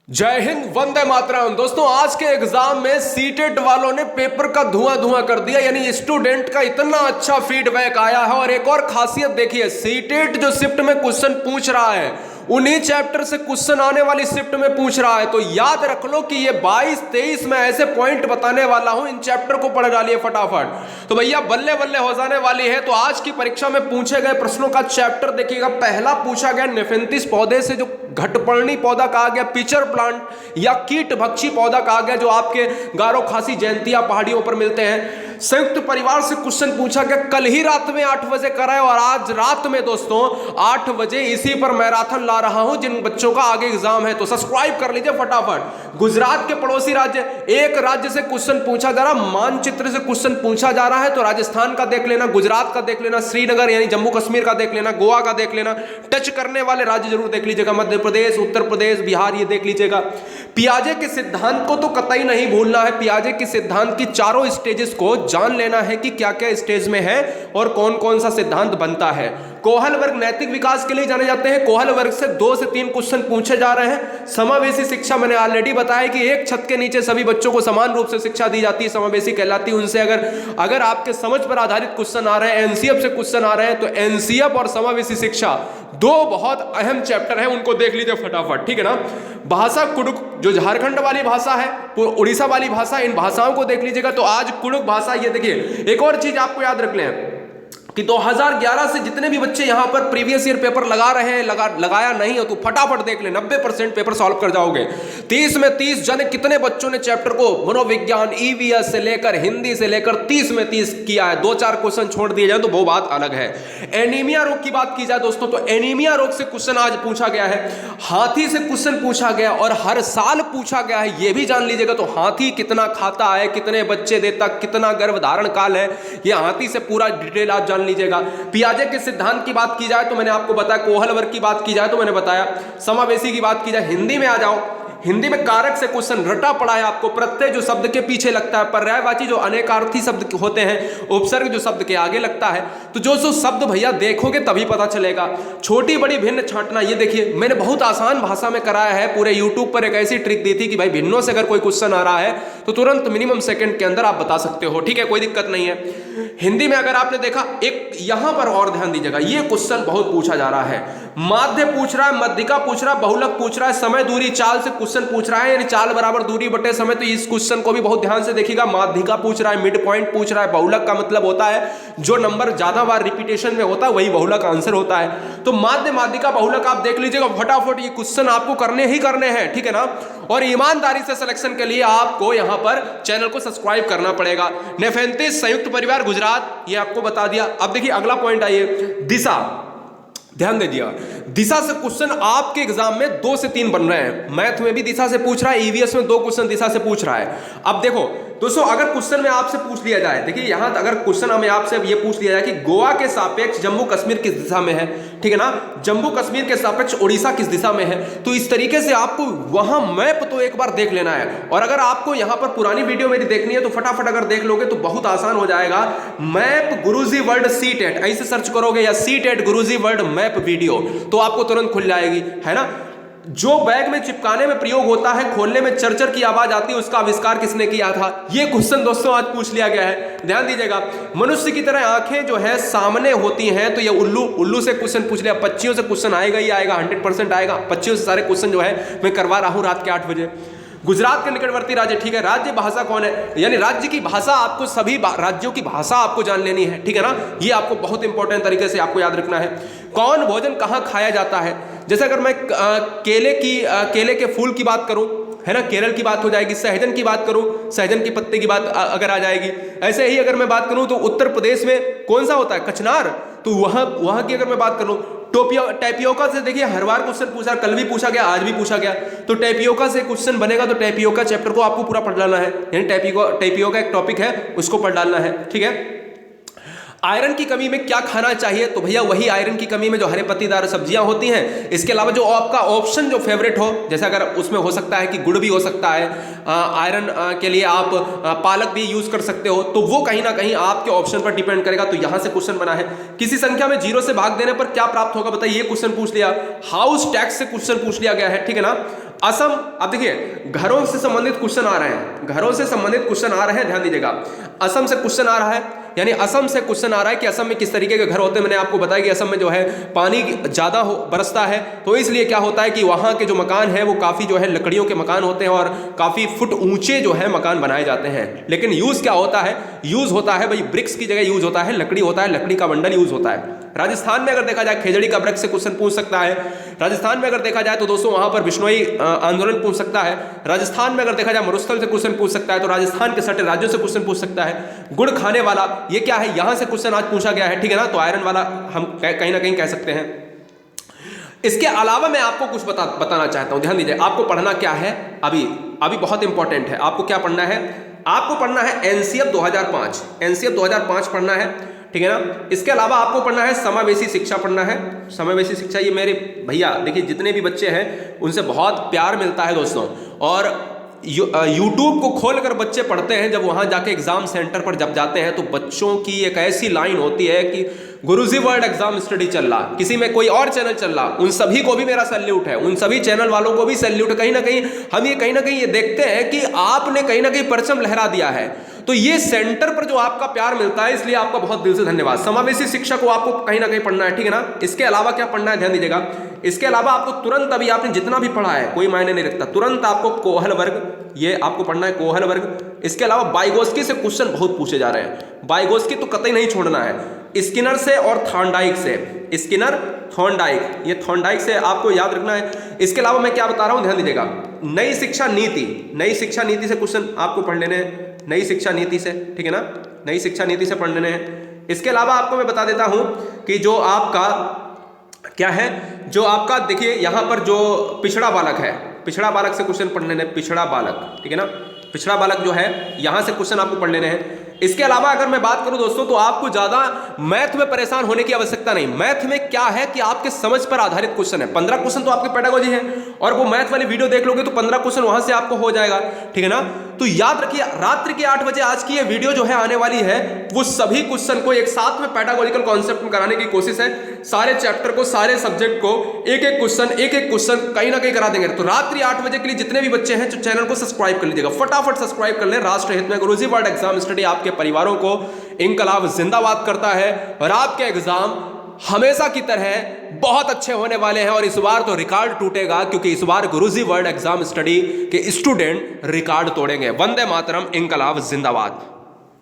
जय हिंद, वंदे मातरम। दोस्तों, आज के एग्जाम में सीटेट वालों ने पेपर का धुआं धुआं कर दिया। यानी स्टूडेंट का इतना अच्छा फीडबैक आया है। और एक और खासियत देखिए, सीटेट जो शिफ्ट में क्वेश्चन पूछ रहा है उन्हीं चैप्टर से क्वेश्चन आने वाली शिफ्ट में पूछ रहा है। तो याद रख लो कि ये 22-23 में ऐसे पॉइंट बताने वाला हूं, इन चैप्टर को पढ़ डालिए फटाफट। तो भैया बल्ले बल्ले हो जाने वाली है। तो आज की परीक्षा में पूछे गए प्रश्नों का चैप्टर देखिएगा। पहला पूछा गया नेफेंथिस पौधे से जो घटपर्णी पौधा कहा गया, पिचर प्लांट या कीट भक्षी पौधा कहा गया, जो आपके गारो खासी जयंतिया पहाड़ियों पर मिलते हैं। संयुक्त परिवार से क्वेश्चन पूछा गया, कल ही रात में 8 बजे कराए और आज रात में दोस्तों 8 बजे इसी पर मैराथन ला रहा हूं जिन बच्चों का आगे एग्जाम है। तो सब्सक्राइब कर लीजिए फटाफट। गुजरात के पड़ोसी राज्य, एक राज्य से क्वेश्चन पूछा जा रहा, मानचित्र से क्वेश्चन पूछा जा रहा है। तो राजस्थान का देख लेना, गुजरात का देख लेना, श्रीनगर यानी जम्मू कश्मीर का देख लेना, गोवा का देख लेना। टच करने वाले राज्य जरूर देख लीजिएगा, मध्य प्रदेश, उत्तर प्रदेश, बिहार, ये देख लीजिएगा। पियाजे के सिद्धांत को तो कतई नहीं भूलना है। पियाजे के सिद्धांत की चारों स्टेजेस को जान लेना है कि क्या क्या स्टेज में है और कौन कौन सा सिद्धांत बनता है। कोहल वर्ग नैतिक विकास के लिए जाने जाते हैं। कोहल वर्ग से 2 से 3 क्वेश्चन पूछे जा रहे हैं। समावेशी शिक्षा, मैंने ऑलरेडी बताया कि एक छत के नीचे सभी बच्चों को समान रूप से शिक्षा दी जाती है, समावेशी कहलाती है। उनसे अगर आपके समझ पर आधारित क्वेश्चन आ रहे हैं, एनसीएफ से क्वेश्चन आ रहे हैं, तो एनसीएफ और समावेशी शिक्षा 2 बहुत अहम चैप्टर हैं, उनको देख लीजिए फटाफट, ठीक है ना। भाषा कुडुक जो झारखंड वाली भाषा है, उड़ीसा वाली भाषा, इन भाषाओं को देख लीजिएगा। तो आज कुडुक भाषा, ये देखिए एक और चीज आपको याद रख लें कि 2011 से जितने भी बच्चे यहां पर प्रीवियस ईयर पेपर लगा रहे हैं, लगाया नहीं हो तो फटाफट देख ले, 90% पेपर सॉल्व कर जाओगे। 30 में 30 जाने कितने बच्चों ने चैप्टर को मनोविज्ञान, ईवीएस से लेकर हिंदी से लेकर 30 में 30 किया है। 2-4 क्वेश्चन छोड़ दिए जाए तो वो बात अलग है। एनीमिया रोग की बात की जाए दोस्तों, तो एनीमिया रोग से क्वेश्चन आज पूछा गया है। हाथी से क्वेश्चन पूछा गया और हर साल पूछा गया है, यह भी जान लीजिएगा। तो हाथी कितना खाता है, कितने बच्चे देता, कितना गर्भधारण काल है, यह हाथी से पूरा डिटेल आज जान लीजिएगा। पियाजे के सिद्धांत की बात की जाए तो मैंने आपको बताया, कोहल वर्ग की बात की जाए तो मैंने बताया, समावेशी की बात की जाए, हिंदी में आ जाओ। हिंदी में कारक से क्वेश्चन रटा पड़ा है आपको। प्रत्यय जो शब्द के पीछे लगता है, पर्यायवाची जो अनेकार्थी शब्द होते हैं, उपसर्ग जो शब्द के आगे लगता है। तो जो शब्द भैया देखोगे तभी पता चलेगा। छोटी बड़ी भिन्न छांटना, ये देखिए मैंने बहुत आसान भाषा में कराया है। पूरे यूट्यूब पर एक ऐसी ट्रिक दी थी कि भाई भिन्नों से अगर कोई क्वेश्चन आ रहा है तो तुरंत मिनिमम सेकंड के अंदर आप बता सकते हो, ठीक है, कोई दिक्कत नहीं है। हिंदी में अगर आपने देखा, एक यहां पर और ध्यान दीजिएगा, ये क्वेश्चन बहुत पूछा जा रहा है। माध्य पूछ रहा है, मध्यिका पूछ रहा है, बहुलक पूछ रहा है, समय दूरी चाल से क्वेश्चन पूछ रहा है, यानी चाल बराबर दूरी बटे समय। तो इस क्वेश्चन को भी बहुत ध्यान से देखिएगा। माध्यिका पूछ रहा है, मिड पॉइंट पूछ रहा है। बहुलक का मतलब होता है जो नंबर ज्यादा बार रिपीटेशन में होता है वही बहुलक आंसर होता है। तो माध्य, माध्यिका, बहुलक आप देख लीजिएगा फटाफट। ये क्वेश्चन आपको करने ही करने हैं, ठीक है ना। और ईमानदारी से सिलेक्शन के लिए आपको यहां पर चैनल को सब्सक्राइब करना पड़ेगा। नेफेंथिस संयुक्त परिवार गुजरात, ये आपको बता दिया। अब देखिए अगला पॉइंट आइए, दिशा। ध्यान दीजिएगा, दिशा से क्वेश्चन आपके एग्जाम में 2 से 3 बन रहे हैं। मैथ में भी दिशा से पूछ रहा है, ईवीएस में 2 क्वेश्चन दिशा से पूछ रहा है। अब देखो दोस्तों, अगर क्वेश्चन में आपसे पूछ लिया जाए, देखिए यहां अगर क्वेश्चन हमें आपसे ये पूछ लिया जाए कि गोवा के सापेक्ष जम्मू कश्मीर किस दिशा में है, ठीक है ना, जम्मू कश्मीर के सापेक्ष उड़ीसा किस दिशा में है, तो इस तरीके से आपको वहां मैप तो एक बार देख लेना है। और अगर आपको यहां पर पुरानी वीडियो मेरी देखनी है तो फटाफट अगर देख लोगे तो बहुत आसान हो जाएगा। मैप गुरुजी वर्ल्ड सीटेट ऐसे सर्च करोगे, या सीटेट गुरुजी वर्ल्ड मैप वीडियो, तो आपको तुरंत खुल जाएगी, है ना। जो बैग में चिपकाने में प्रयोग होता है, खोलने में चरचर की आवाज आती है, उसका आविष्कार किसने किया था, ये क्वेश्चन दोस्तों आज पूछ लिया गया है। ध्यान दीजिएगा, मनुष्य की तरह आंखें जो है सामने होती हैं, तो ये उल्लू से क्वेश्चन पूछ लिया। पक्षियों से क्वेश्चन आएगा ही आएगा, 100% आएगा। पक्षियों से सारे क्वेश्चन जो है मैं करवा रहा हूं रात के 8 बजे। गुजरात के निकटवर्ती राज्य, ठीक है, राज्य भाषा कौन है, यानी राज्य की भाषा आपको सभी राज्यों की भाषा आपको जान लेनी है, ठीक है ना। ये आपको बहुत इंपॉर्टेंट तरीके से आपको याद रखना है। कौन भोजन कहां खाया जाता है, जैसे अगर मैं केले के फूल की बात करूं, है ना, केरल की बात हो जाएगी। सहजन की बात करूं, सहजन की पत्ते की बात अगर आ जाएगी। ऐसे ही अगर मैं बात करूं तो उत्तर प्रदेश में कौन सा होता है, कचनार, तो वहां की अगर मैं बात करूं, टैपियोका से देखिए हर बार क्वेश्चन पूछा, कल भी पूछा गया, आज भी पूछा गया। तो टैपियोका से क्वेश्चन बनेगा तो टैपियोका चैप्टर को आपको पूरा पढ़ डालना है, यानी टैपियोका एक टॉपिक है, उसको पढ़ डालना है, ठीक है। आयरन की कमी में क्या खाना चाहिए, तो भैया वही आयरन की कमी में जो हरे पत्तीदार सब्जियां होती हैं। इसके अलावा जो आपका ऑप्शन जो फेवरेट हो, जैसे अगर उसमें हो सकता है कि गुड़ भी हो सकता है, आयरन के लिए आप पालक भी यूज कर सकते हो, तो वो कहीं ना कहीं आपके ऑप्शन पर डिपेंड करेगा। तो यहां से क्वेश्चन बना है, किसी संख्या में 0 से भाग देने पर क्या प्राप्त होगा, बताइए। ये क्वेश्चन पूछ लिया, हाउस टैक्स से क्वेश्चन पूछ लिया गया है, ठीक है ना। असम, अब देखिए घरों से संबंधित क्वेश्चन आ रहे हैं, घरों से संबंधित क्वेश्चन आ रहे हैं, ध्यान दीजिएगा। असम से क्वेश्चन आ रहा है, यानी असम से क्वेश्चन आ रहा है कि असम में किस तरीके के घर होते हैं। मैंने आपको बताया कि असम में जो है पानी ज्यादा बरसता है, तो इसलिए क्या होता है कि वहां के जो मकान है वो काफी जो है लकड़ियों के मकान होते हैं और काफी फुट ऊंचे जो है मकान बनाए जाते हैं। लेकिन यूज क्या होता है, यूज होता है भाई ब्रिक्स की जगह यूज होता है लकड़ी, होता है लकड़ी का बंडल यूज होता है। राजस्थान में अगर देखा जाए खेजड़ी का वृक्ष से क्वेश्चन पूछ सकता है। राजस्थान में अगर देखा जाए तो दोस्तों वहां पर बिश्नोई आंदोलन पूछ सकता है। राजस्थान में अगर देखा जाए मरुस्थल से क्वेश्चन पूछ सकता है। तो राजस्थान के सटे राज्यों से क्वेश्चन पूछ सकता है। गुड़ खाने वाला, ये क्या है, यहां से क्वेश्चन आज पूछा गया है, ठीक है ना। तो आयरन वाला हम कहीं ना कहीं कह सकते हैं। इसके अलावा मैं आपको कुछ बताना चाहता हूं, ध्यान दीजिए। आपको पढ़ना क्या है, अभी बहुत इंपॉर्टेंट है। आपको क्या पढ़ना है, आपको पढ़ना है एनसीएफ 2005, एनसीएफ 2005 पढ़ना है, ठीक है ना। इसके अलावा आपको पढ़ना है समावेशी शिक्षा पढ़ना है। समावेशी शिक्षा, ये मेरे भैया देखिए जितने भी बच्चे हैं उनसे बहुत प्यार मिलता है दोस्तों, और यूट्यूब को खोलकर बच्चे पढ़ते हैं। जब वहां जाके एग्जाम सेंटर पर जब जाते हैं तो बच्चों की एक ऐसी लाइन होती है कि गुरुजी वर्ल्ड एग्जाम स्टडी चल रहा, किसी में कोई और चैनल चल रहा, उन सभी को भी मेरा सैल्यूट है, उन सभी चैनल वालों को भी सैल्यूट है। कहीं ना कहीं हम ये कहीं ना कहीं ये देखते हैं कि आपने कहीं ना कहीं परचम लहरा दिया है। तो ये सेंटर पर जो आपका प्यार मिलता है, इसलिए आपका बहुत दिल से धन्यवाद। समावेशी शिक्षा को आपको कहीं ना कहीं पढ़ना है, ठीक है ना। इसके अलावा क्या पढ़ना है, ध्यान दीजिएगा। इसके अलावा आपको तुरंत, अभी आपने जितना भी पढ़ा है कोई मायने नहीं रखता, तुरंत आपको कोहल वर्ग, ये आपको पढ़ना है कोहल वर्ग। इसके अलावा बाइगोस्की से क्वेश्चन बहुत पूछे जा रहे हैं, बाइगोस्की तो कतई नहीं छोड़ना है। स्किनर से और थॉर्नडाइक से, स्किनर थॉर्नडाइक, ये थॉर्नडाइक से आपको याद रखना है। इसके अलावा मैं क्या बता रहा हूं, ध्यान दीजिएगा। नई शिक्षा नीति, नई शिक्षा नीति से क्वेश्चन आपको पढ़ लेने हैं, नई शिक्षा नीति से, ठीक है ना, नई शिक्षा नीति से पढ़ लेने हैं। इसके अलावा आपको मैं बता देता हूं कि जो आपका क्या है, जो आपका देखिए यहां पर जो पिछड़ा बालक है, पिछड़ा बालक से क्वेश्चन पढ़ लेने, पिछड़ा बालक, ठीक है ना, पिछड़ा बालक जो है यहां से क्वेश्चन आपको पढ़ लेने हैं। इसके अलावा अगर मैं बात करूं दोस्तों, तो आपको ज्यादा मैथ में परेशान होने की आवश्यकता नहीं। मैथ में क्या है कि आपके समझ पर आधारित क्वेश्चन है। 15 क्वेश्चन तो आपके पेडागोजी है, और वो मैथ वाली वीडियो देख लोगे तो 15 क्वेश्चन वहां से आपको हो जाएगा, ठीक है ना। तो याद रखिए, रात्रि के 8 बजे आज की ये वीडियो जो है आने वाली है, वो सभी क्वेश्चन को एक साथ में पेडागोजिकल कॉन्सेप्ट में कराने की कोशिश है। सारे चैप्टर को, सारे सब्जेक्ट को एक एक क्वेश्चन कहीं ना कहीं करा देंगे। तो रात्रि 8 बजे के लिए जितने भी बच्चे हैं, तो चैनल को सब्सक्राइब कर लीजिएगा, फटाफट सब्सक्राइब कर ले। राष्ट्र हित में गुरुजी वर्ल्ड एग्जाम स्टडी आपके परिवारों को इंकलाब जिंदाबाद करता है, और आपके एग्जाम हमेशा की तरह बहुत अच्छे होने वाले हैं। और इस बार तो रिकॉर्ड टूटेगा, क्योंकि इस बार गुरुजी वर्ल्ड एग्जाम स्टडी के स्टूडेंट रिकॉर्ड तोड़ेंगे। वंदे मातरम, इंकलाब जिंदाबाद।